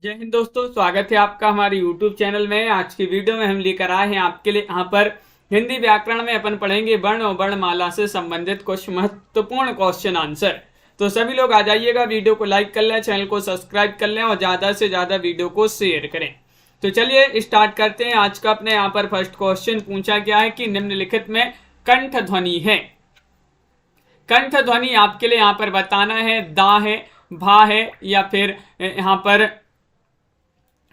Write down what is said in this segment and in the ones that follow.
जय हिंद दोस्तों, स्वागत है आपका हमारे YouTube चैनल में। आज की वीडियो में हम लेकर आए हैं आपके लिए यहाँ पर हिंदी व्याकरण में अपन पढ़ेंगे वर्ण और वर्णमाला से संबंधित कुछ महत्वपूर्ण क्वेश्चन आंसर। तो सभी लोग आ जाइएगा, वीडियो को लाइक कर लें, चैनल को सब्सक्राइब कर लें और ज्यादा से ज्यादा वीडियो को शेयर करें। तो चलिए स्टार्ट करते हैं। आज का अपने यहाँ पर फर्स्ट क्वेश्चन पूछा गया है कि निम्नलिखित में कंठ ध्वनि है। कंठ ध्वनि आपके लिए यहाँ पर बताना है दा है, भा है या फिर यहाँ पर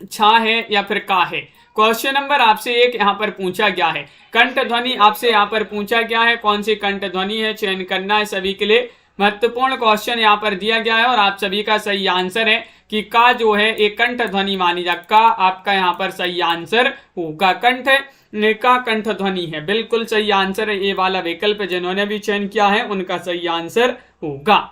छा है या फिर का है। क्वेश्चन नंबर आपसे एक यहाँ पर पूछा गया है, कंठ ध्वनि आपसे यहाँ पर पूछा गया है। कौन सी कंठ ध्वनि है, चयन करना है। सभी के लिए महत्वपूर्ण क्वेश्चन यहाँ पर दिया गया है और आप सभी का सही आंसर है कि का जो है एक कंठ ध्वनि मानी जा। का आपका यहाँ पर सही आंसर होगा। कंठ का कंठ ध्वनि है, बिल्कुल सही आंसर है। ये वाला विकल्प जिन्होंने भी चयन किया है उनका सही आंसर होगा।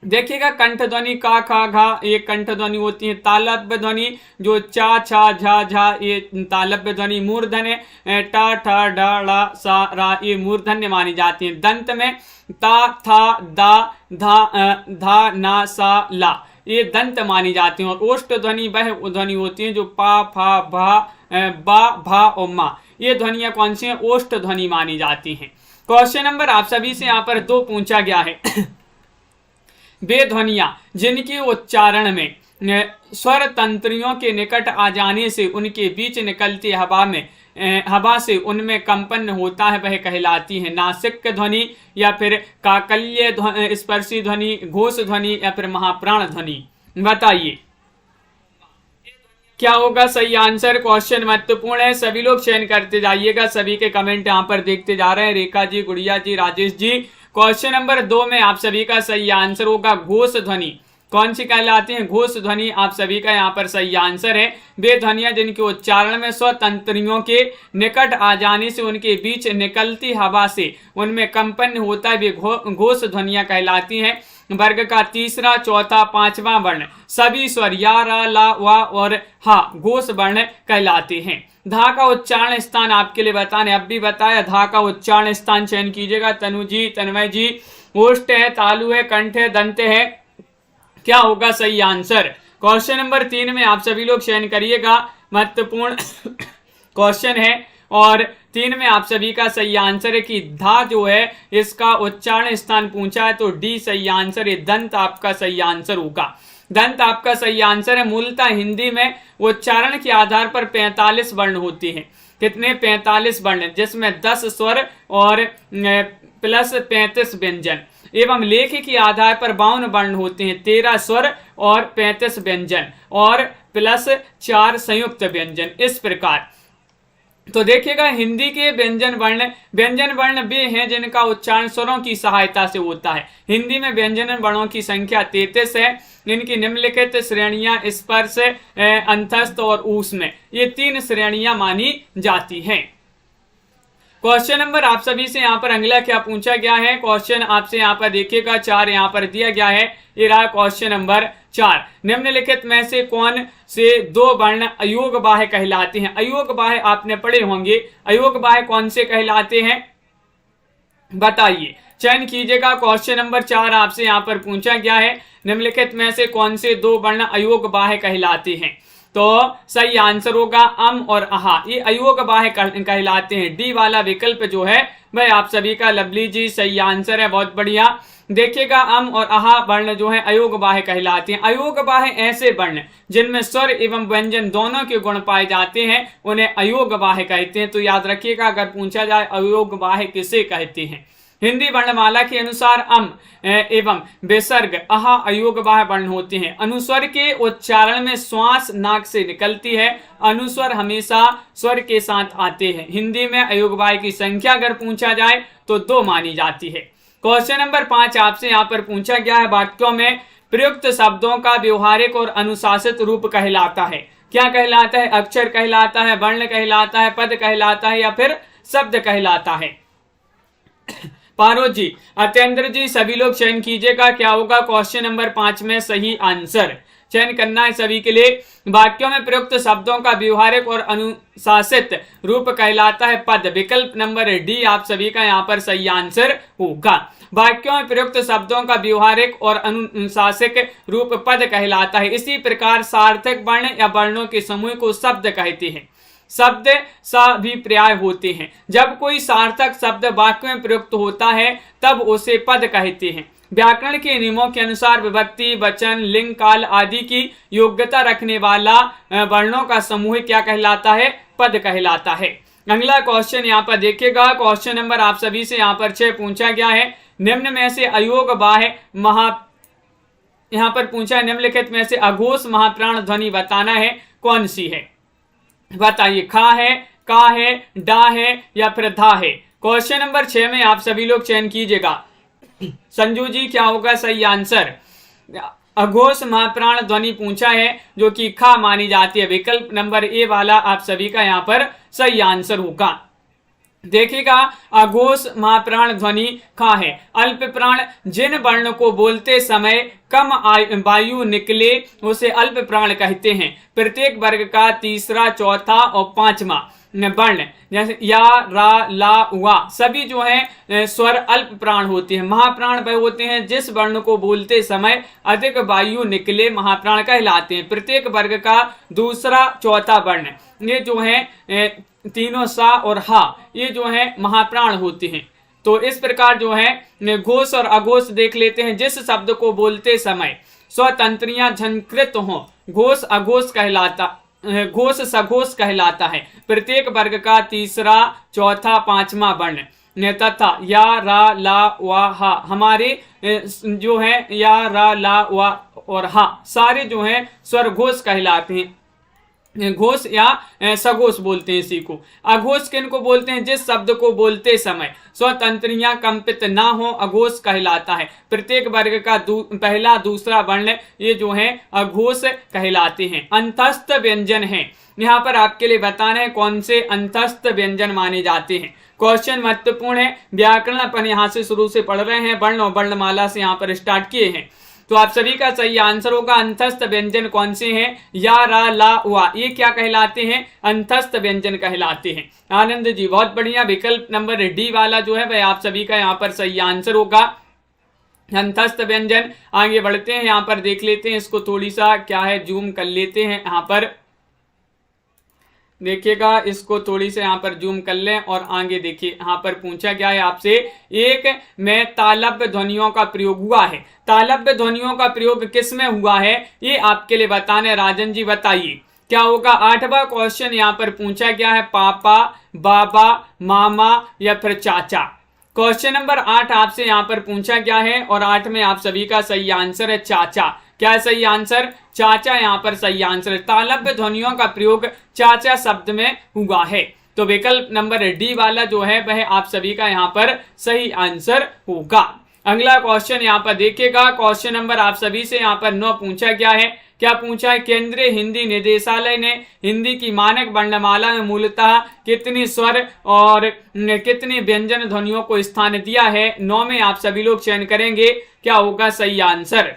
देखिएगा, कंठ ध्वनि का, खा, घा ये कंठ ध्वनि होती है। तालव्य ध्वनि जो चा, छा, झा, झा ये तालव्य ध्वनि। मूर्धन्य टा, ठा, डा, ड़ा, सा, रा ये मूर्धन्य मानी जाती है। दंत में ता, था, दा, धा, ना, सा, ला ये दंत मानी जाती हैं। और ओष्ठ ध्वनि वह ध्वनि होती है जो पा, फा, भा, बा, भा और मा ये ध्वनियां कौन सी हैं, ओष्ठ ध्वनि मानी जाती हैं। क्वेश्चन नंबर आप सभी से यहाँ पर 2 पूछा गया है। वे ध्वनियां जिनके उच्चारण में स्वर तंत्रियों के निकट आ जाने से उनके बीच निकलती हवा से उनमें कंपन होता है, वह कहलाती है नासिक ध्वनि या फिर काकल्य स्पर्शी ध्वनि, घोष ध्वनि या फिर महाप्राण ध्वनि। बताइए क्या होगा सही आंसर। क्वेश्चन महत्वपूर्ण है, सभी लोग चयन करते जाइएगा। सभी के कमेंट यहाँ पर देखते जा रहे हैं। रेखा जी, गुड़िया जी, राजेश जी। क्वेश्चन नंबर 2 में आप सभी का सही आंसर होगा घोष ध्वनि। कौन सी कहलाती है, घोष ध्वनि। आप सभी का यहाँ पर सही आंसर है। वे ध्वनियां जिनके उच्चारण में स्वतंत्रियों के निकट आ जाने से उनके बीच निकलती हवा से उनमें कंपन होता है, वे घोष ध्वनियां कहलाती हैं। वर्ग का तीसरा, चौथा, 5वां वर्ण सभी स्वर या, रा, ला, वा और हा घोष वर्ण कहलाते हैं। धा का उच्चारण स्थान आपके लिए बताने अब भी बताया। धा का उच्चारण स्थान चयन कीजिएगा। तनु जी, तन्मय जी। ओष्ठ है, तालु है, कंठ है, दंत है। क्या होगा सही आंसर। क्वेश्चन नंबर 3 में आप सभी लोग चयन करिएगा, महत्वपूर्ण क्वेश्चन है और 3 में आप सभी का सही आंसर है कि धा जो है इसका उच्चारण स्थान पूछा है तो डी सही आंसर है। दंत आपका सही आंसर होगा। दंत आपका सही आंसर है। मूलतः हिंदी में उच्चारण के आधार पर 45 वर्ण होते हैं। कितने, 45 वर्ण, जिसमें 10 स्वर और प्लस 35 व्यंजन एवं लेख के आधार पर 52 वर्ण होते हैं। 13 स्वर और 35 व्यंजन और प्लस 4 संयुक्त व्यंजन। इस प्रकार तो देखिएगा, हिंदी के व्यंजन वर्ण वे हैं जिनका उच्चारण स्वरों की सहायता से होता है। हिंदी में व्यंजन वर्णों की संख्या 33 है। इनकी निम्नलिखित श्रेणियां स्पर्श, अंतस्थ और ऊष्म ये 3 श्रेणियां मानी जाती हैं। क्वेश्चन नंबर आप सभी से यहाँ पर अगला क्या पूछा गया है। क्वेश्चन आपसे यहाँ पर देखिएगा 4 यहाँ पर दिया गया है। ये रहा क्वेश्चन नंबर 4। निम्नलिखित में से कौन से 2 वर्ण अयोग बाह्य कहलाते हैं। अयोग बाह्य आपने पढ़े होंगे। अयोग बाह्य कौन से कहलाते हैं, बताइए, चयन कीजिएगा। क्वेश्चन नंबर 4 आपसे यहाँ पर पूछा गया है, निम्नलिखित में से कौन से 2 वर्ण अयोग बाह्य कहलाते हैं। तो सही आंसर होगा अम और अहा, ये अयोग बाह्य कहलाते हैं। डी वाला विकल्प जो है वह आप सभी का लवली जी सही आंसर है। बहुत बढ़िया। देखिएगा, अम और अहा वर्ण जो है अयोग बाह्य कहलाते हैं। अयोग बाह्य ऐसे वर्ण जिनमें स्वर एवं व्यंजन दोनों के गुण पाए जाते हैं उन्हें अयोग बाह्य कहते हैं। तो याद रखिएगा, अगर पूछा जाए अयोग बाह्य किसे कहते हैं। हिंदी वर्णमाला के अनुसार अम एवं विसर्ग अहा अयोग बाह्य वर्ण होते हैं। अनुस्वर के उच्चारण में श्वास नाक से निकलती है। अनुस्वर हमेशा स्वर के साथ आते हैं। हिंदी में अयोग बाह्य की संख्या अगर पूछा जाए तो 2 मानी जाती है। क्वेश्चन नंबर 5 आपसे यहाँ पर पूछा गया है, वाक्यों में प्रयुक्त शब्दों का व्यवहारिक और अनुशासित रूप कहलाता है। क्या कहलाता है, अक्षर कहलाता है, वर्ण कहलाता है, पद कहलाता है या फिर शब्द कहलाता है। पारो जी, अत्येंद्र जी, सभी लोग चयन कीजिएगा क्या होगा क्वेश्चन नंबर 5 में सही आंसर। चयन करना है सभी के लिए। वाक्यों में प्रयुक्त शब्दों का व्यवहारिक और अनुशासित रूप कहलाता है पद। विकल्प नंबर डी आप सभी का यहाँ पर सही आंसर होगा। वाक्यों में प्रयुक्त शब्दों का व्यवहारिक और अनुशासिक रूप पद कहलाता है। इसी प्रकार सार्थक वर्ण या वर्णों के समूह को शब्द कहते हैं। शब्द सभिप्राय होते हैं। जब कोई सार्थक शब्द वाक्य में प्रयुक्त होता है तब उसे पद कहते हैं। व्याकरण के नियमों के अनुसार विभक्ति, वचन, लिंग, काल आदि की योग्यता रखने वाला वर्णों का समूह क्या कहलाता है? पद कहलाता है। अगला क्वेश्चन यहाँ पर देखिएगा। क्वेश्चन नंबर आप सभी से यहाँ पर 6 पूछा गया है। निम्न में से अयोग बाह्य यहाँ पर पूछा है, निम्नलिखित में से अघोष महाप्राण ध्वनि बताना है, कौन सी है? बताइए, खा है, का है, डा है या फिर धा है? क्वेश्चन नंबर 6 में आप सभी लोग चयन कीजिएगा। संजू जी क्या होगा सही आंसर? अघोष महाप्राण ध्वनि पूछा है जो कि खा मानी जाती है। विकल्प नंबर ए वाला आप सभी का यहाँ पर सही आंसर होगा। देखिएगा, अघोष महाप्राण ध्वनि खा है। अल्प प्राण जिन वर्ण को बोलते समय कम वायु निकले उसे अल्प प्राण कहते हैं। प्रत्येक वर्ग का तीसरा, चौथा और पांचवा वर्ण जैसे या, रा, ला, वा सभी जो है स्वर अल्प प्राण होते हैं। महाप्राण वह होते हैं जिस वर्ण को बोलते समय अधिक वायु निकले, महाप्राण कहलाते हैं। प्रत्येक वर्ग का दूसरा, चौथा वर्ण ये जो है तीनों सा और हा ये जो है महाप्राण होते हैं। तो इस प्रकार जो है घोष और अघोष देख लेते हैं। जिस शब्द को बोलते समय स्वतंत्रियां झंकृत हो घोष अघोष कहलाता, घोष सघोष कहलाता है। प्रत्येक वर्ग का तीसरा, चौथा, पांचवा वर्ण तथा या, रा, ला, वा, हा हमारे जो है या, रा, ला, वा और हा सारे जो है स्वर घोष कहलाते हैं। घोष या सघोष बोलते हैं इसी को। अघोष किन को बोलते हैं? जिस शब्द को बोलते समय स्वतंत्रियां कंपित ना हो अघोष कहलाता है। प्रत्येक वर्ग का पहला, दूसरा वर्ण ये जो है अघोष कहलाते हैं। अंतस्थ व्यंजन है, यहाँ पर आपके लिए बताना है कौन से अंतस्थ व्यंजन माने जाते हैं। क्वेश्चन महत्वपूर्ण है। व्याकरण अपन यहाँ से शुरू से पढ़ रहे हैं, वर्ण और वर्णमाला से यहाँ पर स्टार्ट किए हैं। तो आप सभी का सही आंसर होगा अंतस्थ व्यंजन कौन से हैं? या, रा, ला, वा ये क्या कहलाते हैं? अंतस्थ व्यंजन कहलाते हैं। आनंद जी बहुत बढ़िया। विकल्प नंबर डी वाला जो है वह आप सभी का यहाँ पर सही आंसर होगा, अंतस्थ व्यंजन। आगे बढ़ते हैं, यहाँ पर देख लेते हैं इसको थोड़ी सा क्या है जूम कर लेते हैं। यहाँ पर देखिएगा, इसको थोड़ी से यहाँ पर जूम कर लें और आगे देखिए यहाँ पर पूछा गया है आपसे, एक में तालव्य ध्वनियों का प्रयोग हुआ है। तालव्य ध्वनियों का प्रयोग किस में हुआ है ये आपके लिए बताने। राजन जी बताइए क्या होगा? 8वां क्वेश्चन यहाँ पर पूछा गया है, पापा, बाबा, मामा या फिर चाचा। क्वेश्चन नंबर 8 आपसे यहाँ पर पूछा गया है और 8 में आप सभी का सही आंसर है चाचा। क्या है सही आंसर? चाचा यहाँ पर सही आंसर है। तालव्य ध्वनियों का प्रयोग चाचा शब्द में हुआ है। तो विकल्प नंबर डी वाला जो है वह आप सभी का यहाँ पर सही आंसर होगा। अगला क्वेश्चन यहाँ पर देखिएगा। क्वेश्चन नंबर आप सभी से यहाँ पर 9 पूछा गया है। क्या पूछा है? केंद्रीय हिंदी निदेशालय ने हिंदी की मानक वर्णमाला में मूलतः कितनी स्वर और कितनी व्यंजन ध्वनियों को स्थान दिया है? 9 में आप सभी लोग चयन करेंगे, क्या होगा सही आंसर?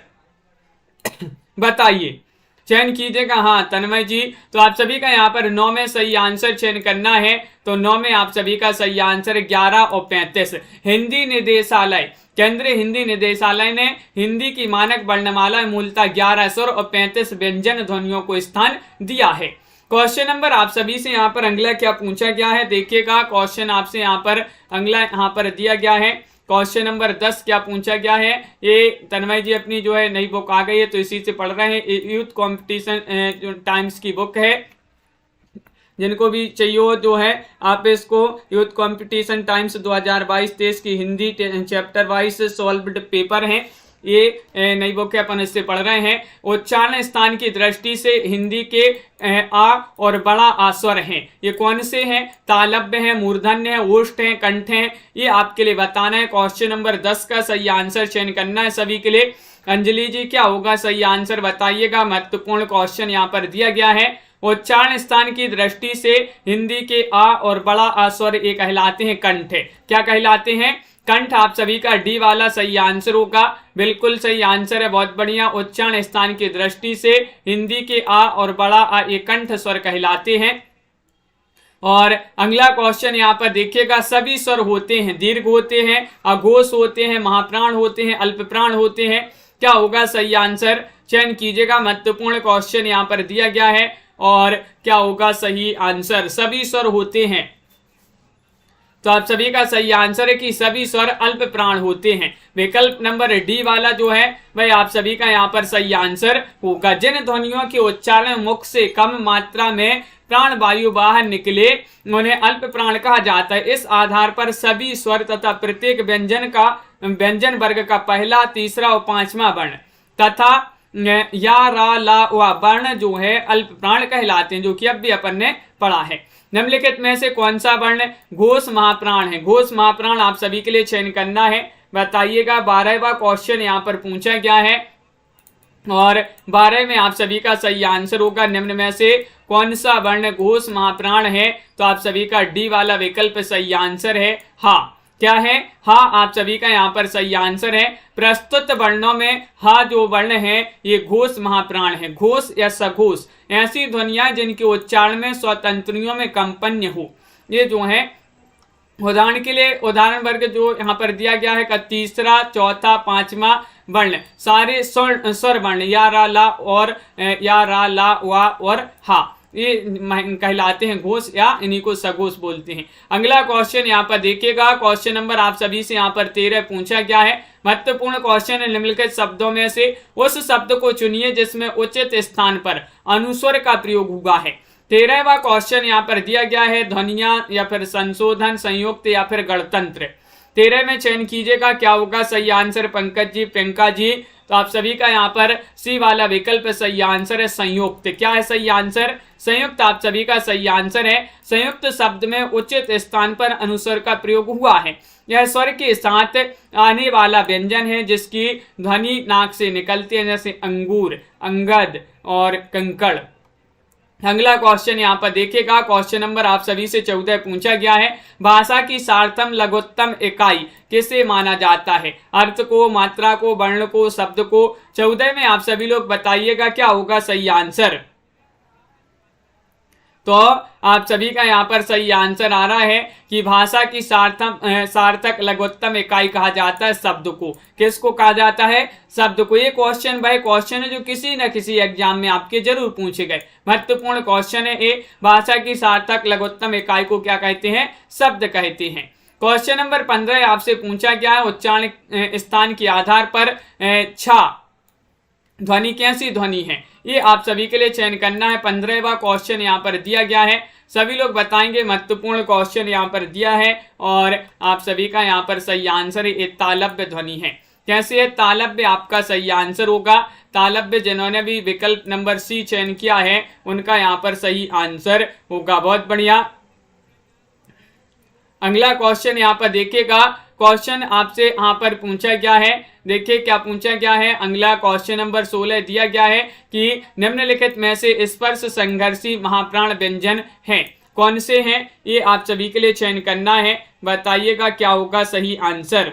बताइए, चयन कीजिएगा। हाँ तन्मय जी, तो आप सभी का यहाँ पर 9 में सही आंसर चयन करना है। तो 9 में आप सभी का सही आंसर 11 और 35। हिंदी निदेशालय, केंद्रीय हिंदी निदेशालय ने हिंदी की मानक वर्णमाला में मूलतः 11 स्वर और 35 व्यंजन ध्वनियों को स्थान दिया है। क्वेश्चन नंबर आप सभी से यहाँ पर अगला क्या पूछा गया है? देखिएगा, क्वेश्चन आपसे यहाँ पर अगला यहाँ पर दिया गया है। क्वेश्चन नंबर 10 क्या पूछा गया है? ये तन्मय जी अपनी जो है नई बुक आ गई है तो इसी से पढ़ रहे हैं। यूथ कंपटीशन टाइम्स की बुक है, जिनको भी चाहिए जो है आप इसको यूथ कंपटीशन टाइम्स 2022-23 की Hindi chapter wise solved paper है। ये नई बुक है, अपन इससे पढ़ रहे हैं। उच्चारण स्थान की दृष्टि से हिंदी के आ और बड़ा आस्वर हैं। ये कौन से हैं? तालव्य है, मूर्धन्य है, ओष्ठ है, कंठ है। ये आपके लिए बताना है। क्वेश्चन नंबर 10 का सही आंसर चयन करना है सभी के लिए। अंजलि जी क्या होगा सही आंसर बताइएगा। महत्वपूर्ण क्वेश्चन यहाँ पर दिया गया है। उच्चारण स्थान की दृष्टि से हिंदी के आ और बड़ा आस्वर ये कहलाते हैं कंठ। क्या कहलाते हैं? कंठ आप सभी का डी वाला सही आंसर होगा, बिल्कुल सही आंसर है, बहुत बढ़िया। उच्चारण स्थान की दृष्टि से हिंदी के आ और बड़ा आ ये कंठ स्वर कहलाते हैं। और अगला क्वेश्चन यहाँ पर देखिएगा, सभी स्वर होते हैं, दीर्घ होते हैं, अघोष होते हैं, महाप्राण होते हैं, अल्प प्राण होते हैं, क्या होगा सही आंसर? चयन कीजिएगा, महत्वपूर्ण क्वेश्चन यहाँ पर दिया गया है। और क्या होगा सही आंसर? सभी स्वर होते हैं, तो आप सभी का सही आंसर है कि सभी स्वर अल्प प्राण होते हैं। विकल्प नंबर डी वाला जो है वह आप सभी का यहाँ पर सही आंसर होगा। जिन ध्वनियों के उच्चारण मुख से कम मात्रा में प्राण वायु बाहर निकले उन्हें अल्प प्राण कहा जाता है। इस आधार पर सभी स्वर तथा प्रत्येक व्यंजन वर्ग का पहला, तीसरा और पांचवा वर्ण तथा या रा ला वा वर्ण जो है अल्प प्राण कहलाते हैं, जो कि अब भी अपन ने पढ़ा है। निम्नलिखित में से कौन सा वर्ण घोष महाप्राण है? घोष महाप्राण आप सभी के लिए चयन करना है, बताइएगा। 12वां क्वेश्चन यहाँ पर पूछा गया है और 12 में आप सभी का सही आंसर होगा, निम्न में से कौन सा वर्ण घोष महाप्राण है? तो आप सभी का डी वाला विकल्प सही आंसर है। हाँ, क्या है? हाँ आप सभी का यहाँ पर सही आंसर है। प्रस्तुत वर्णों में हा जो वर्ण है ये घोष महाप्राण है। घोष या सघोष ऐसी ध्वनियां जिनके उच्चारण में स्वतंत्रियों में कंपन्य हो, ये जो है उदाहरण के लिए उदाहरण वर्ग जो यहाँ पर दिया गया है का तीसरा, चौथा, पांचवा वर्ण सारे स्वर वर्ण या रा ला और या रा ला वा और हा ये कहलाते हैं घोष या इन्हीं को सघोष बोलते हैं। अगला क्वेश्चन यहाँ पर देखिएगा, क्वेश्चन नंबर आप सभी से यहाँ पर 13 पूछा गया है। महत्वपूर्ण क्वेश्चन है, निम्नलिखित शब्दों में से उस शब्द को चुनिए जिसमें उचित स्थान पर अनुस्वर का प्रयोग हुआ है। 13वां क्वेश्चन यहाँ पर दिया गया है, ध्वनियां या फिर संशोधन, संयुक्त या फिर गणतंत्र। 13 में चयन कीजिएगा, क्या होगा सही आंसर? पंकज जी, प्रियंका जी, तो आप सभी का यहाँ पर सी वाला विकल्प सही आंसर है, संयुक्त। क्या है सही आंसर? संयुक्त आप सभी का सही आंसर है। संयुक्त शब्द में उचित स्थान पर अनुस्वर का प्रयोग हुआ है। यह स्वर के साथ आने वाला व्यंजन है जिसकी ध्वनि नाक से निकलती है, जैसे अंगूर, अंगद और कंकड़। अगला क्वेश्चन यहाँ पर देखिएगा, क्वेश्चन नंबर आप सभी से 14 पूछा गया है। भाषा की सार्थम लघुत्तम इकाई किसे माना जाता है? अर्थ को, मात्रा को, वर्ण को, शब्द को। 14 में आप सभी लोग बताइएगा क्या होगा सही आंसर? तो आप सभी का यहाँ पर सही आंसर आ रहा है कि भाषा की सार्थक लघुत्तम इकाई कहा जाता है शब्द को। किसको कहा जाता है? शब्द को। ये क्वेश्चन भाई क्वेश्चन है जो किसी न किसी एग्जाम में आपके जरूर पूछे गए, महत्वपूर्ण क्वेश्चन है ये। भाषा की सार्थक लघुत्तम इकाई को क्या कहते हैं? शब्द कहते हैं। क्वेश्चन नंबर 15 आपसे पूछा गया है, उच्चारण स्थान के आधार पर छा ध्वनि कैसी ध्वनि है? ये आप सभी के लिए चयन करना है। 15वां क्वेश्चन यहाँ पर दिया गया है, सभी लोग बताएंगे। महत्वपूर्ण क्वेश्चन यहाँ पर दिया है और आप सभी का यहाँ पर सही आंसर है, ये तालव्य ध्वनि है। कैसे है? तालव्य आपका सही आंसर होगा। तालव्य जिन्होंने भी विकल्प नंबर सी चयन किया है उनका यहाँ पर सही आंसर होगा। बहुत बढ़िया। अगला क्वेश्चन यहाँ पर देखिएगा, क्वेश्चन आपसे यहाँ पर पूछा गया है, देखिए क्या पूछा गया है। अगला क्वेश्चन नंबर 16 दिया गया है कि निम्नलिखित में से स्पर्श संघर्षी महाप्राण व्यंजन हैं, कौन से हैं? ये आप सभी के लिए चयन करना है, बताइएगा क्या होगा सही आंसर।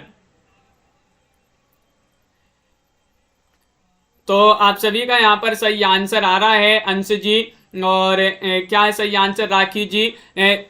तो आप सभी का यहाँ पर सही आंसर आ रहा है, अंश जी और क्या है सही आंसर? राखी जी।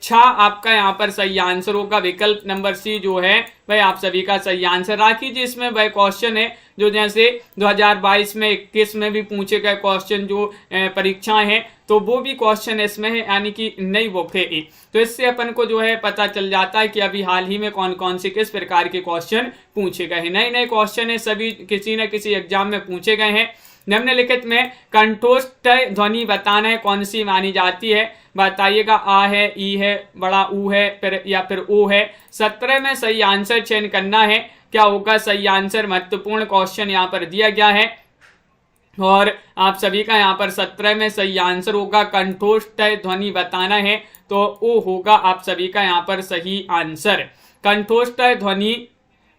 छा आपका यहाँ पर सही आंसर होगा। विकल्प नंबर सी जो है वह आप सभी का सही आंसर। राखी जी इसमें वह क्वेश्चन है जो जैसे 2022 में 21 में भी पूछे गए क्वेश्चन जो परीक्षाएं हैं, तो वो भी क्वेश्चन इसमें है, यानी कि नई बुक है। तो इससे अपन को जो है पता चल जाता है कि अभी हाल ही में कौन कौन से किस प्रकार के क्वेश्चन पूछे गए हैं। नए नए क्वेश्चन है, सभी किसी न किसी एग्जाम में पूछे गए हैं। निम्नलिखित में कंठोष्ठ ध्वनि बताना है, कौन सी मानी जाती है? बताइएगा। आ है, ई है, बड़ा ऊ है, फिर या फिर ओ है। 17 में सही आंसर चयन करना है, क्या होगा सही आंसर? महत्वपूर्ण क्वेश्चन यहाँ पर दिया गया है और आप सभी का यहाँ पर 17 में सही आंसर होगा। कंठोष्ठ ध्वनि बताना है तो ओ होगा आप सभी का यहाँ पर सही आंसर। कंठोष्ठ ध्वनि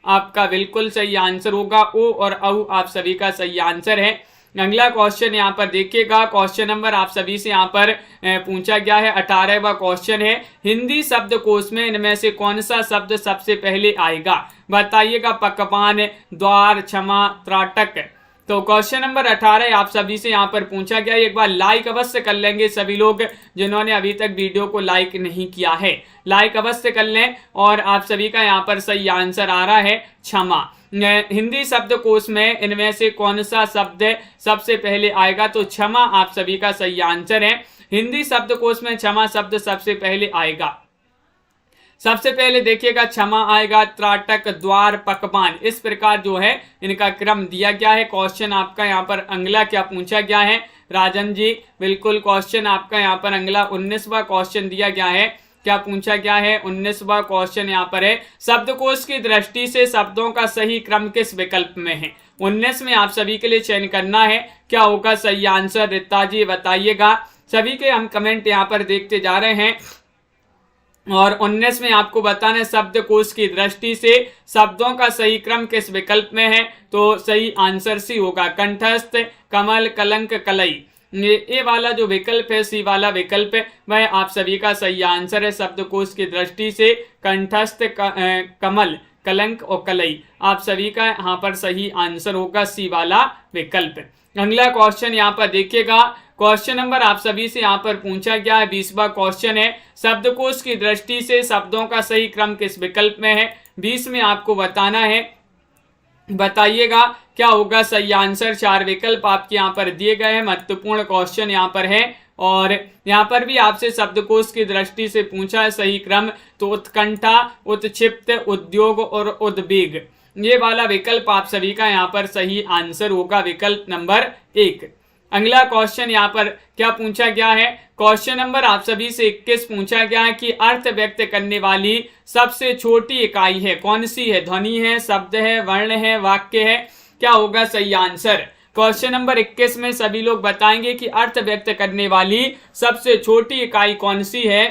आपका बिल्कुल सही आंसर होगा। ओ और औ आप सभी का सही आंसर है। अगला क्वेश्चन यहाँ पर देखिएगा, क्वेश्चन नंबर आप सभी से यहाँ पर पूछा गया है। 18वां क्वेश्चन है, हिंदी शब्दकोश में इनमें से कौन सा शब्द सबसे पहले आएगा? बताइएगा। पकवान, द्वार, क्षमा, त्राटक। तो क्वेश्चन नंबर 18 आप सभी से यहाँ पर पूछा गया। एक बार लाइक अवश्य कर लेंगे सभी लोग जिन्होंने अभी तक वीडियो को लाइक नहीं किया है, लाइक अवश्य कर लें। और आप सभी का यहाँ पर सही आंसर आ रहा है क्षमा। हिंदी शब्दकोश में इनमें से कौन सा शब्द सबसे पहले आएगा? तो क्षमा आप सभी का सही आंसर है। हिंदी शब्दकोश में क्षमा शब्द सबसे पहले आएगा। सबसे पहले देखिएगा क्षमा आएगा, त्राटक, द्वार, पकवान, इस प्रकार जो है इनका क्रम दिया गया है। क्वेश्चन आपका यहाँ पर अगला क्या पूछा गया है राजन जी? बिल्कुल, क्वेश्चन आपका यहाँ पर अगला 19वां क्वेश्चन दिया गया है। क्या पूछा गया है? 19वां क्वेश्चन यहाँ पर है, शब्दकोश की दृष्टि से शब्दों का सही क्रम किस विकल्प में है? 19 में आप सभी के लिए चयन करना है। क्या होगा सही आंसर? रिता जी बताइएगा। सभी के हम कमेंट यहाँ पर देखते जा रहे हैं। और 19 में आपको बताना है शब्दकोश की दृष्टि से शब्दों का सही क्रम किस विकल्प में है? तो सही आंसर सी होगा, कंठस्थ, कमल, कलंक, कलई। ये वाला जो विकल्प है, सी वाला विकल्प है, वह आप सभी का सही आंसर है। शब्दकोश की दृष्टि से कंठस्थ, कमल, कलंक और कलई, आप सभी का यहाँ पर सही आंसर होगा सी वाला विकल्प। अगला क्वेश्चन यहाँ पर देखिएगा, क्वेश्चन नंबर आप सभी से यहाँ पर पूछा गया है। 20वां क्वेश्चन है, शब्दकोश की दृष्टि से शब्दों का सही क्रम किस विकल्प में है? 20 में आपको बताना है। बताइएगा क्या होगा सही आंसर। 4 विकल्प आपके यहाँ पर दिए गए हैं। महत्वपूर्ण क्वेश्चन यहाँ पर है और यहाँ पर भी आपसे शब्दकोश की दृष्टि से पूछा है सही क्रम। तो उत्कंठा, उत्क्षिप्त, उद्योग और उद्वेग, ये वाला विकल्प आप सभी का यहाँ पर सही आंसर होगा, विकल्प नंबर 1। अगला क्वेश्चन यहाँ पर क्या पूछा गया है? क्वेश्चन नंबर आप सभी से 21 पूछा गया है कि अर्थ व्यक्त करने वाली सबसे छोटी इकाई है कौन सी है? ध्वनि है, शब्द है, वर्ण है, वाक्य है? क्या होगा सही आंसर? क्वेश्चन नंबर 21 में सभी लोग बताएंगे कि अर्थ व्यक्त करने वाली सबसे छोटी इकाई कौन सी है।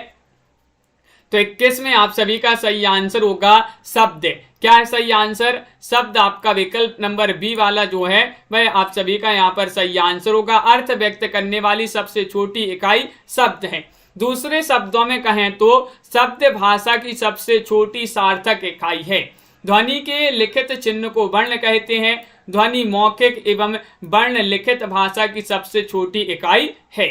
तो 21 में आप सभी का सही आंसर होगा शब्द। क्या है सही आंसर? शब्द आपका विकल्प नंबर बी वाला जो है वह आप सभी का यहाँ पर सही आंसर होगा। अर्थ व्यक्त करने वाली सबसे छोटी इकाई शब्द है। दूसरे शब्दों में कहें तो शब्द भाषा की सबसे छोटी सार्थक इकाई है। ध्वनि के लिखित चिन्ह को वर्ण कहते हैं। ध्वनि मौखिक एवं वर्ण लिखित भाषा की सबसे छोटी इकाई है।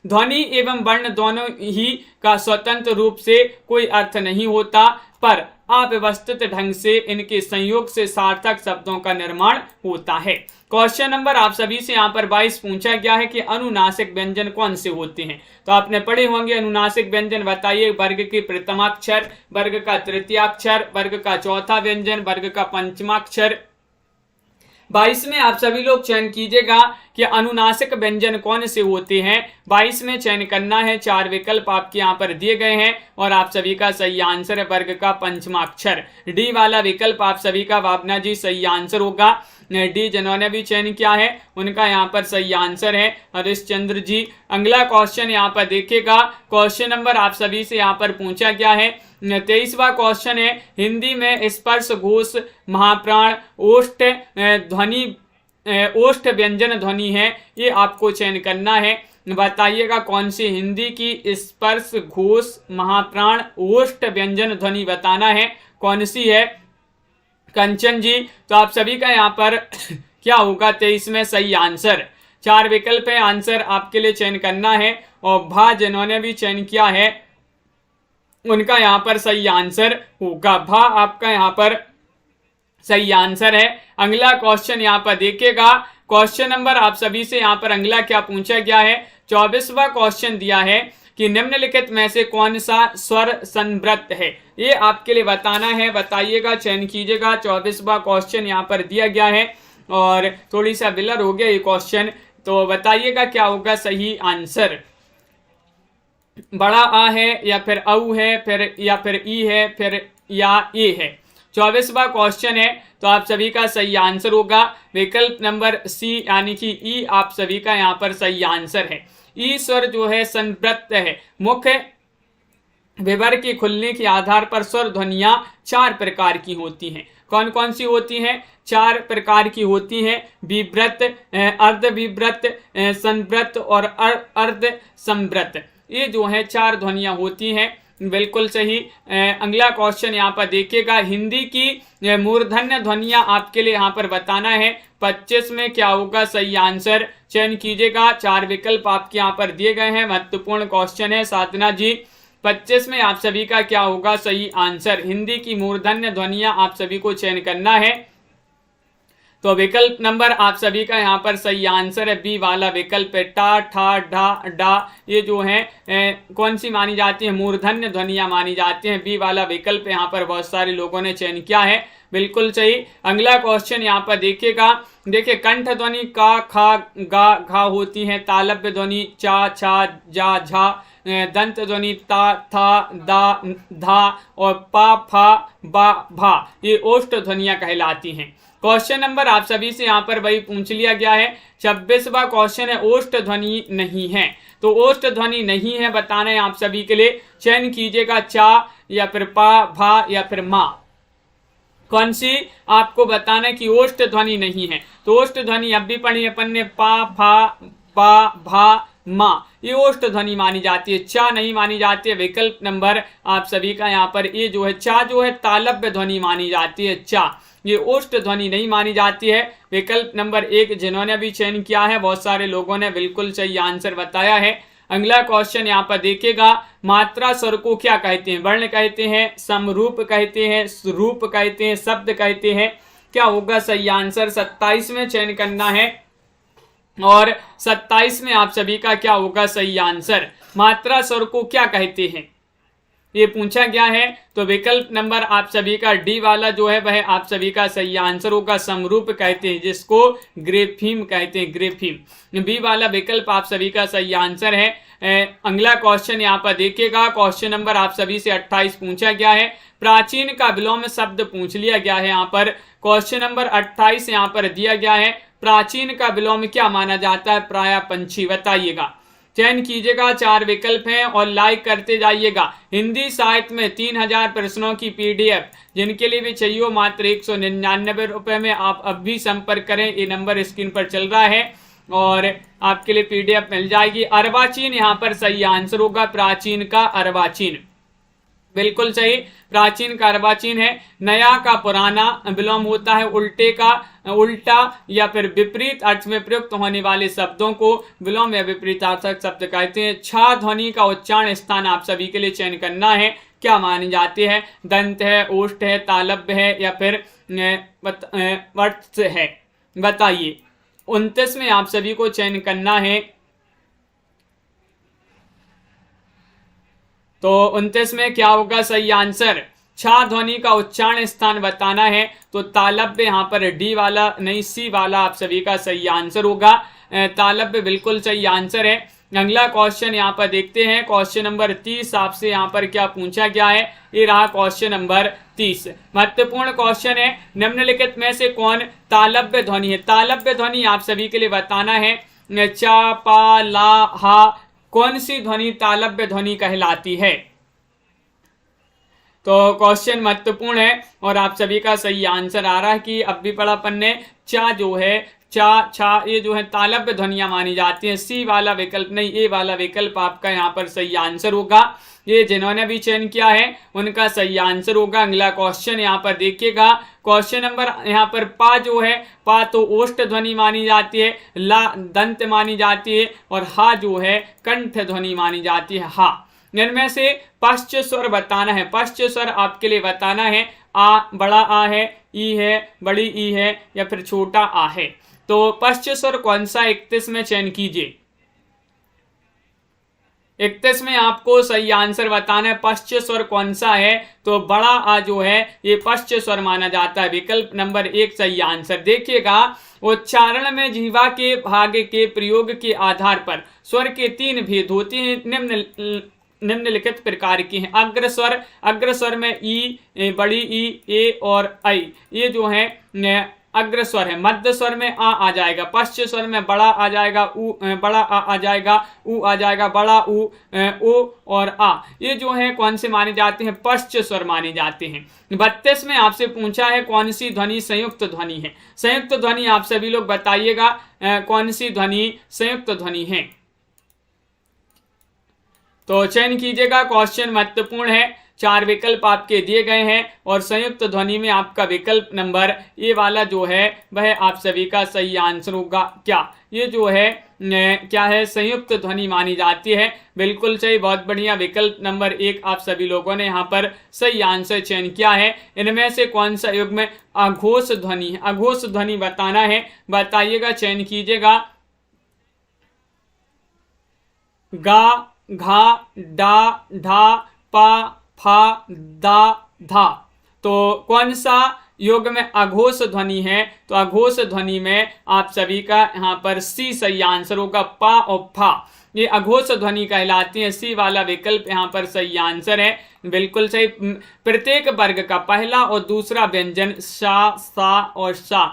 ध्वनि एवं वर्ण दोनों ही का स्वतंत्र रूप से कोई अर्थ नहीं होता, पर अव्यवस्थित ढंग से इनके संयोग से सार्थक शब्दों का निर्माण होता है। क्वेश्चन नंबर आप सभी से यहाँ पर 22 पूछा गया है कि अनुनासिक व्यंजन कौन से होते हैं? तो आपने पढ़े होंगे अनुनासिक व्यंजन। बताइए, वर्ग के प्रथमाक्षर, वर्ग का तृतीयाक्षर, वर्ग का चौथा व्यंजन, वर्ग का पंचमाक्षर। 22 में आप सभी लोग चयन कीजिएगा कि अनुनासिक व्यंजन कौन से होते हैं। 22 में चयन करना है। 4 विकल्प आपके यहाँ पर दिए गए हैं और आप सभी का सही आंसर है वर्ग का पंचमाक्षर। डी वाला विकल्प आप सभी का भावना जी सही आंसर होगा। डी जिन्होंने भी चयन किया है उनका यहाँ पर सही आंसर है हरिश्चंद्र जी। अगला क्वेश्चन यहाँ पर देखिएगा, क्वेश्चन नंबर आप सभी से यहाँ पर पूछा गया है। 23वां क्वेश्चन है, हिंदी में स्पर्श, घोष, महाप्राण, ओष्ठ ध्वनि, ओष्ठ व्यंजन ध्वनि है, ये आपको चयन करना है। बताइएगा कौन सी हिंदी की स्पर्श, घोष, महाप्राण, ओष्ठ व्यंजन ध्वनि बताना है, कौन सी है? कंचन जी। तो आप सभी का यहाँ पर क्या होगा 23 में सही आंसर? 4 विकल्प है, आंसर आपके लिए चयन करना है। और भा जिन्होंने भी चयन किया है उनका यहाँ पर सही आंसर होगा भा, आपका यहाँ पर सही आंसर है। अगला क्वेश्चन यहाँ पर देखिएगा, क्वेश्चन नंबर आप सभी से यहाँ पर अगला क्या पूछा गया है? 24वां क्वेश्चन दिया है कि निम्नलिखित में से कौन सा स्वर संवृत है, ये आपके लिए बताना है। बताइएगा, चयन कीजिएगा। 24वां क्वेश्चन यहाँ पर दिया गया है और थोड़ी सा बिलर हो गया ये क्वेश्चन, तो बताइएगा क्या होगा सही आंसर। बड़ा आ है या फिर औ है, फिर या फिर ई है, फिर या ए है। 24वां क्वेश्चन है, तो आप सभी का सही आंसर होगा विकल्प नंबर सी यानी कि ई, आप सभी का यहाँ पर सही आंसर है। ई स्वर जो है संवृत है, मुख्य विवर के खुलने के आधार पर स्वर ध्वनियां 4 प्रकार की होती हैं। कौन कौन सी होती हैं? 4 प्रकार की होती हैं। विव्रत, अर्ध विव्रत, संव्रत और अर्ध संव्रत। ये जो है 4 ध्वनियां होती हैं। बिल्कुल सही। अगला क्वेश्चन यहाँ पर देखिएगा, हिंदी की मूर्धन्य ध्वनियां आपके लिए यहाँ पर बताना है। 25 में क्या होगा सही आंसर? चयन कीजिएगा। 4 विकल्प आपके यहाँ पर दिए गए हैं। महत्वपूर्ण क्वेश्चन है साधना जी। 25 में आप सभी का क्या होगा सही आंसर? हिंदी की मूर्धन्य ध्वनियां आप सभी को चयन करना है। तो विकल्प नंबर आप सभी का यहाँ पर सही आंसर है बी वाला विकल्प है। टा, ठा, ढा, डा, ये जो है कौन सी मानी जाती है? मूर्धन्य ध्वनियां मानी जाती हैं। बी वाला विकल्प यहाँ पर बहुत सारे लोगों ने चयन किया है। बिल्कुल सही। अगला क्वेश्चन यहाँ पर देखिएगा। देखिए, कंठ ध्वनि का, खा, गा, घा होती है। तालव्य ध्वनि चा, छा, जा, झा, दंत ध्वनि ता, था, दा, धा और पा, फा, बा, भा, ये ओष्ठ ध्वनियां कहलाती हैं। क्वेश्चन नंबर आप सभी से यहाँ पर वही पूछ लिया गया है। 26वां क्वेश्चन है ओष्ठ ध्वनि नहीं है। तो ओष्ठ ध्वनि नहीं है बताना है आप सभी के लिए। चयन कीजिएगा चा या फिर पा, भा या फिर मा। कौन सी आपको बताना है कि ओष्ठ ध्वनि नहीं है? तो ओष्ठ ध्वनि अब भी पढ़ी अपन ने, पा, फा, पा, भा, मा, ये ओष्ठ ध्वनि मानी जाती है। चा नहीं मानी जाती है। विकल्प नंबर आप सभी का यहाँ पर ये जो है चा जो है तालव्य ध्वनि मानी जाती है। चा ये ओष्ठ ध्वनि नहीं मानी जाती है। विकल्प नंबर 1 जिन्होंने भी चयन किया है, बहुत सारे लोगों ने बिल्कुल सही आंसर बताया है। अगला क्वेश्चन यहाँ पर देखिएगा, मात्रा स्वर को क्या कहते हैं? वर्ण कहते हैं, समरूप कहते हैं, रूप कहते हैं, शब्द कहते हैं। क्या होगा सही आंसर? 27 में चयन करना है और 27 में आप सभी का क्या होगा सही आंसर? मात्रा स्वर को क्या कहते हैं ये पूछा गया है। तो विकल्प नंबर आप सभी का डी वाला जो है वह आप सभी का सही आंसर होगा। समरूप कहते हैं जिसको ग्रेफीम कहते हैं, ग्रेफीम। बी वाला विकल्प आप सभी का सही आंसर है। अगला क्वेश्चन यहाँ पर देखिएगा। क्वेश्चन नंबर आप सभी से 28 पूछा गया है। प्राचीन का विलोम शब्द पूछ लिया गया है। यहाँ पर क्वेश्चन नंबर 28 यहाँ पर दिया गया है। प्राचीन का विलोम क्या माना जाता है? प्राय पंछी। बताइएगा। चयन कीजिएगा। 4 विकल्प हैं और लाइक करते जाइएगा। हिंदी साहित्य में 3000 प्रश्नों की पीडीएफ जिनके लिए भी चाहिए मात्र 199 रुपए में आप अब भी संपर्क करें। ये नंबर स्क्रीन पर चल रहा है और आपके लिए पीडीएफ मिल जाएगी। अर्वाचीन यहाँ पर सही आंसर होगा। प्राचीन का अर्वाचीन, बिल्कुल सही। प्राचीन का अर्वाचीन है। नया का पुराना विलोम होता है। उल्टे का उल्टा या फिर विपरीत अर्थ में प्रयुक्त होने वाले शब्दों को विलोम या विपरीतार्थक शब्द कहते हैं। छा ध्वनि का उच्चारण स्थान आप सभी के लिए चयन करना है। क्या मानी जाती है? दंत है, ओष्ठ है, तालव्य है या फिर वत्स है? बताइए। 29 में आप सभी को चयन करना है। तो 29 में क्या होगा सही आंसर? छा ध्वनि का उच्चारण स्थान बताना है। तो तालव्य यहाँ पर डी वाला नहीं, सी वाला आप सभी का सही आंसर होगा। तालव्य बिल्कुल सही आंसर है। अगला क्वेश्चन यहाँ पर देखते हैं। क्वेश्चन नंबर 30 आपसे यहाँ पर क्या पूछा गया है? ये रहा क्वेश्चन नंबर 30। महत्वपूर्ण क्वेश्चन है। निम्नलिखित में से कौन तालव्य ध्वनि है? तालव्य ध्वनि आप सभी के लिए बताना है। चा, पा, ला, हा, कौन सी ध्वनि तालव्य ध्वनि कहलाती है? तो क्वेश्चन महत्वपूर्ण है और आप सभी का सही आंसर आ रहा है कि अब भी पढ़ा अपन ने। चा जो है, चा, छा, ये जो है तालव्य ध्वनियां मानी जाती हैं। सी वाला विकल्प नहीं, ए वाला विकल्प आपका यहाँ पर सही आंसर होगा। ये जिन्होंने भी चयन किया है उनका सही आंसर होगा। अगला क्वेश्चन यहाँ पर देखिएगा। क्वेश्चन नंबर यहाँ पर पा जो है, पा तो ओष्ठ ध्वनि मानी जाती है, ला दंत मानी जाती है और हा जो है कंठ ध्वनि मानी जाती है। हा, इनमें से पश्च स्वर बताना है। पश्च स्वर आपके लिए बताना है। आ बड़ा आ है, ई है, बड़ी ई है या फिर छोटा आ है। तो पश्च स्वर कौन सा? 31 में चयन कीजिए। 31 में आपको सही आंसर बताना है। पश्च स्वर कौन सा है? तो बड़ा आ जो है ये पश्च स्वर माना जाता है। विकल्प नंबर 1 सही आंसर। देखिएगा, उच्चारण में जीवा के भाग के प्रयोग के आधार पर स्वर के 3 भेद होते हैं। निम्नलिखित प्रकार की हैं। अग्रस्वर, अग्रस्वर में ई, बड़ी ई, ए और आई, ये जो है अग्र स्वर है, मध्य स्वर में आ जाएगा, पश्च स्वर में बड़ा आ जाएगा, बड़ा आ जाएगा, उ आ जाएगा, बड़ा उ, ओ और आ, ये जो है कौन से माने जाते हैं, पश्च स्वर माने जाते हैं। 32 में आपसे पूछा है कौन सी ध्वनि संयुक्त ध्वनि है। संयुक्त ध्वनि आप सभी लोग बताइएगा कौन सी ध्वनि संयुक्त ध्वनि है, तो चयन कीजिएगा। क्वेश्चन महत्वपूर्ण है, 4 विकल्प आपके दिए गए हैं और संयुक्त ध्वनि में आपका विकल्प नंबर ए वाला जो है वह आप सभी का सही आंसर होगा। क्या ये जो है क्या है, संयुक्त ध्वनि मानी जाती है, बिल्कुल सही, बहुत बढ़िया। विकल्प नंबर 1 आप सभी लोगों ने यहाँ पर सही आंसर चयन किया है। इनमें से कौन सा युग्म में अघोष ध्वनि है, अघोष ध्वनि बताना है, बताइएगा, चयन कीजिएगा। गा, घा, डा, ढा, पा, फा, दा, धा, तो कौन सा योग में अघोष ध्वनि है, तो अघोष ध्वनि में आप सभी का यहाँ पर सी सही आंसर होगा। पा और फा ये अघोष ध्वनि कहलाती है, सी वाला विकल्प यहाँ पर सही आंसर है, बिल्कुल सही। प्रत्येक वर्ग का पहला और दूसरा व्यंजन शा, सा और शा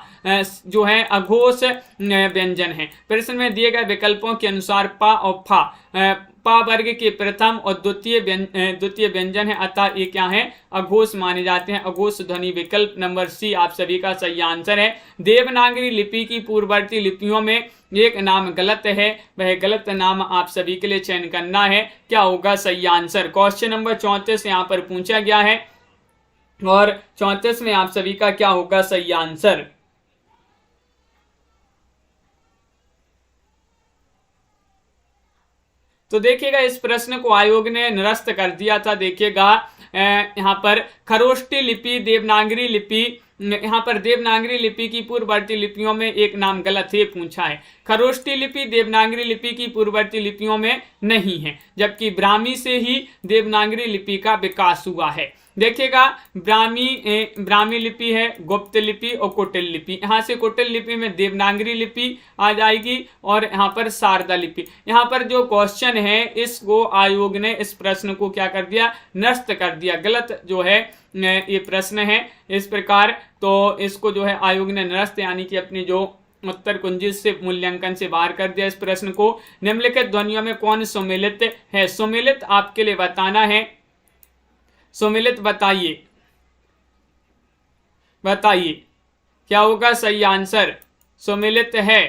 जो है अघोष व्यंजन है। प्रश्न में दिए गए विकल्पों के अनुसार पा और फा पा वर्ग के प्रथम और द्वितीय व्यंजन है, अतः ये क्या है, अघोष माने जाते हैं। अघोष ध्वनि विकल्प नंबर सी आप सभी का सही आंसर है। देवनागरी लिपि की पूर्ववर्ती लिपियों में एक नाम गलत है, वह गलत नाम आप सभी के लिए चयन करना है, क्या होगा सही आंसर। क्वेश्चन नंबर 34 यहाँ पर पूछा गया है और 34 में आप सभी का क्या होगा सही आंसर। तो देखिएगा इस प्रश्न को आयोग ने निरस्त कर दिया था। देखिएगा यहाँ पर खरोष्टी लिपि, देवनागरी लिपि, यहाँ पर देवनागरी लिपि की पूर्ववर्ती लिपियों में एक नाम गलत है पूछा है। खरोष्टी लिपि देवनागरी लिपि की पूर्ववर्ती लिपियों में नहीं है, जबकि ब्राह्मी से ही देवनागरी लिपि का विकास हुआ है। देखिएगा ब्राह्मी लिपि है, गुप्त लिपि और कुटिल लिपि। यहाँ से कुटिल लिपि में देवनागरी लिपि आ जाएगी और यहाँ पर शारदा लिपि। यहाँ पर जो क्वेश्चन है इसको आयोग ने इस प्रश्न को क्या कर दिया, नष्ट कर दिया, गलत जो है ये प्रश्न है इस प्रकार। तो इसको जो है आयोग ने निरस्त यानी कि अपनी जो उत्तर कुंजी से मूल्यांकन से बाहर कर दिया इस प्रश्न को। निम्नलिखित ध्वनियों में कौन सुमेलित है, सुमेलित आपके लिए बताना है, सुमेलित बताइए, बताइए क्या होगा सही आंसर। सुमेलित है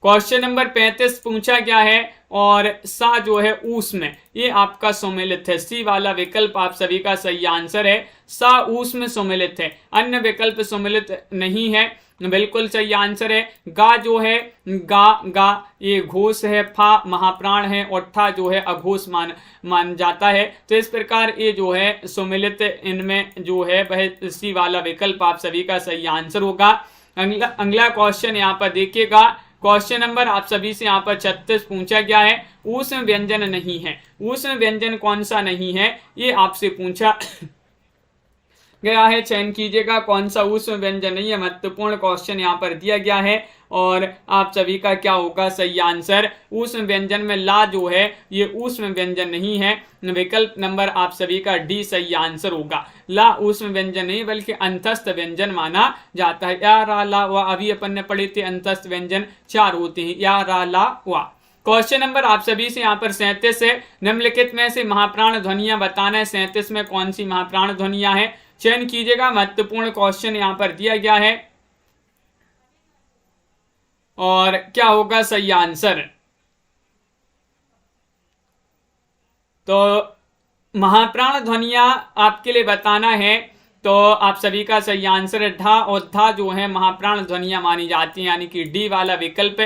क्वेश्चन नंबर 35 पूछा गया है और सा जो है ऊष्म, ये आपका सुमेलित है। सी वाला विकल्प आप सभी का सही आंसर है, सा ऊष्म सुमेलित है, अन्य विकल्प सुमेलित नहीं है, बिल्कुल सही आंसर है। गा जो है गा ये घोष है, फा महाप्राण है और ठा जो है अघोष मान जाता है। तो इस प्रकार ये जो है सुमेलित इनमें जो है वह सी वाला विकल्प आप सभी का सही आंसर होगा। अगला क्वेश्चन यहाँ पर देखिएगा, क्वेश्चन नंबर आप सभी से यहाँ पर 36 पूछा गया है। ऊष्म व्यंजन नहीं है, ऊष्म व्यंजन कौन सा नहीं है ये आपसे पूछा गया है, चयन कीजिएगा कौन सा ऊष्म व्यंजन नहीं है। महत्वपूर्ण क्वेश्चन यहाँ पर दिया गया है और आप सभी का क्या होगा सही आंसर। ऊष्म व्यंजन में ला जो है ये ऊष्म व्यंजन नहीं है, विकल्प नंबर आप सभी का डी सही आंसर होगा। ला ऊष्म व्यंजन नहीं बल्कि अंतस्थ व्यंजन माना जाता है। या रा ला वा, अभी अपन ने पढ़े थे अंतस्थ व्यंजन 4 होते हैं, या रा ला वा। क्वेश्चन नंबर आप सभी से यहाँ पर 37 है। निम्नलिखित में से महाप्राण ध्वनियां बताना है, 37 में कौन सी महाप्राण ध्वनियां हैं, चयन कीजिएगा। महत्वपूर्ण क्वेश्चन यहाँ पर दिया गया है और क्या होगा सही आंसर। तो महाप्राण ध्वनियां आपके लिए बताना है, तो आप सभी का सही आंसर है ढा और धा जो है महाप्राण ध्वनियां मानी जाती हैं, यानी कि डी वाला विकल्प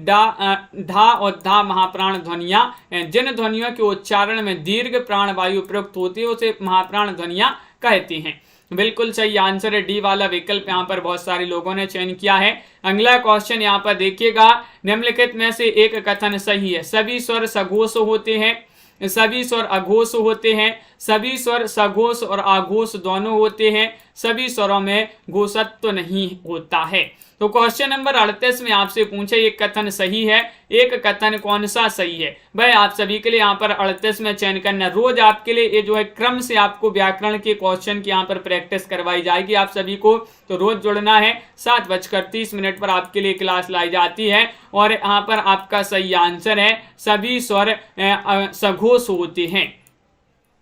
ढा और धा महाप्राण ध्वनियां। जिन ध्वनियों के उच्चारण में दीर्घ प्राण वायु प्रयुक्त होती है उसे महाप्राण ध्वनियां कहती हैं, बिल्कुल सही आंसर है डी वाला विकल्प। यहाँ पर बहुत सारे लोगों ने चयन किया है। अगला क्वेश्चन यहाँ पर देखिएगा, निम्नलिखित में से एक कथन सही है। सभी स्वर सघोष होते हैं, सभी स्वर अघोष होते हैं, सभी स्वर सघोष और आघोष दोनों होते हैं, सभी स्वरों में घोषत्व नहीं होता है। तो क्वेश्चन नंबर 38 में आपसे पूछे एक कथन सही है, एक कथन कौन सा सही है। भाई आप सभी के लिए यहाँ पर 38 में चयन करना। रोज आपके लिए ये जो है क्रम से आपको व्याकरण के क्वेश्चन की यहाँ पर प्रैक्टिस करवाई जाएगी आप सभी को। तो रोज जुड़ना है। 7:30 पर आपके लिए क्लास लाई जाती है और यहाँ पर आपका सही आंसर है सभी स्वर सघोष होते हैं।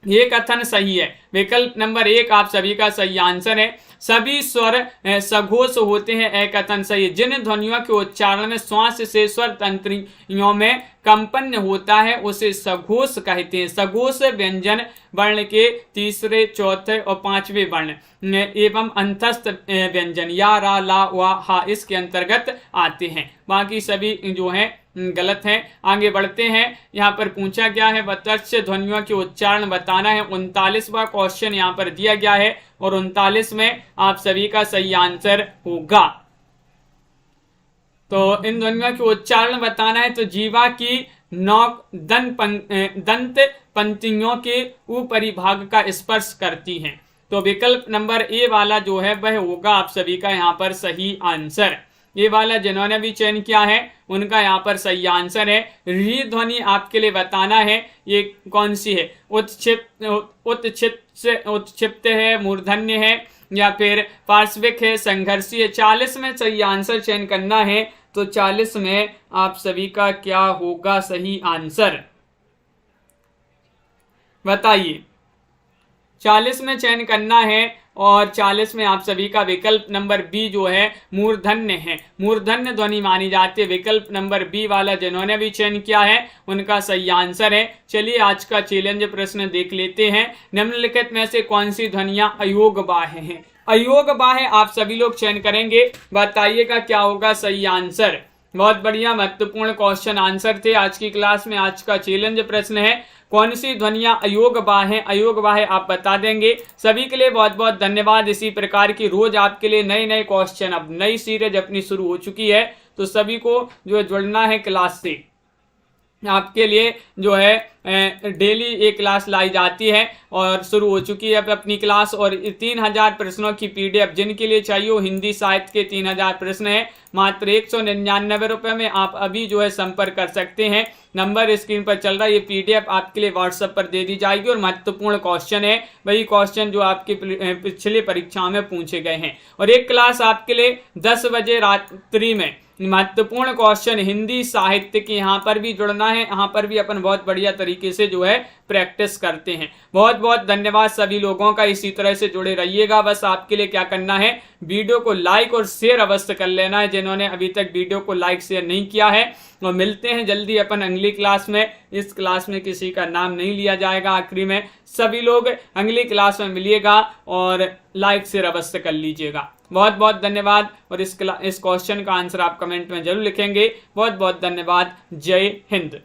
ये कथन सही है। विकल्प नंबर 1 आप सभी का सही आंसर है, सभी स्वर सघोष होते हैं। एक कथन सही है। जिन ध्वनियों के उच्चारण में श्वास से स्वर तंत्रियों में कंपन होता है उसे सघोष कहते हैं। सघोष व्यंजन वर्ण के तीसरे, चौथे और पांचवें वर्ण एवं अंतस्थ व्यंजन या, रा, ला, वा, हा इसके अंतर्गत आते हैं। बाकी सभी जो है गलत है। आगे बढ़ते हैं। यहाँ पर पूछा गया है तत्स्य ध्वनियों के उच्चारण बताना है। 39वां क्वेश्चन यहाँ पर दिया गया है और 39 में आप सभी का सही आंसर होगा। तो इन ध्वनियों के उच्चारण बताना है। तो जीवा की नौक दंत पंक्तियों के ऊपरी भाग का स्पर्श करती हैं। तो विकल्प नंबर ए वाला जो है वह होगा आप सभी का यहाँ पर सही आंसर। ये वाला जिन्होंने भी चयन किया है उनका यहाँ पर सही आंसर है। री ध्वनि आपके लिए बताना है ये कौन सी है। उत्क्षिप्त है, मूर्धन्य है या फिर पार्श्विक है, संघर्षी है। 40 में सही आंसर चयन करना है। तो 40 में आप सभी का क्या होगा सही आंसर बताइए। 40 में चयन करना है और 40 में आप सभी का विकल्प नंबर बी जो है मूर्धन्य है। मूर्धन्य ध्वनि मानी जाती है। विकल्प नंबर बी वाला जिन्होंने भी चयन किया है उनका सही आंसर है। चलिए आज का चैलेंज प्रश्न देख लेते हैं। निम्नलिखित में से कौन सी ध्वनियां अयोग बाह्य हैं। अयोग बाह्य आप सभी लोग चयन करेंगे। बताइएगा क्या होगा सही आंसर। बहुत बढ़िया, महत्वपूर्ण क्वेश्चन आंसर थे आज की क्लास में। आज का चैलेंज प्रश्न है कौन सी ध्वनियां अयोग बाह्य। अयोग बाह्य आप बता देंगे। सभी के लिए बहुत बहुत धन्यवाद। इसी प्रकार की रोज आपके लिए नए नए क्वेश्चन, अब नई सीरीज अपनी शुरू हो चुकी है तो सभी को जो है जुड़ना है क्लास से। आपके लिए जो है डेली एक क्लास लाई जाती है और शुरू हो चुकी है अब अपनी क्लास। और 3000 प्रश्नों की पीडीएफ जिनके लिए चाहिए वो हिंदी साहित्य के 3000 प्रश्न है मात्र 199 रुपये में आप अभी जो है संपर्क कर सकते हैं। नंबर स्क्रीन पर चल रहा है। ये पीडीएफ आपके लिए व्हाट्सएप पर दे दी जाएगी और महत्वपूर्ण क्वेश्चन है, वही क्वेश्चन जो आपकी पिछली परीक्षा में पूछे गए हैं। और एक क्लास आपके लिए 10 बजे रात्रि में महत्वपूर्ण क्वेश्चन हिंदी साहित्य के यहाँ पर भी जुड़ना है। यहाँ पर भी अपन बहुत बढ़िया तरीके से जो है प्रैक्टिस करते हैं। बहुत बहुत धन्यवाद सभी लोगों का। इसी तरह से जुड़े रहिएगा। बस आपके लिए क्या करना है, वीडियो को लाइक और शेयर अवश्य कर लेना है जिन्होंने अभी तक वीडियो को लाइक शेयर नहीं किया है। और मिलते हैं जल्दी अपन अगली क्लास में। इस क्लास में किसी का नाम नहीं लिया जाएगा आखिरी में। सभी लोग अगली क्लास में मिलिएगा और लाइक शेयर अवश्य कर लीजिएगा। बहुत बहुत धन्यवाद। और इस क्वेश्चन का आंसर आप कमेंट में जरूर लिखेंगे। बहुत बहुत धन्यवाद। जय हिंद।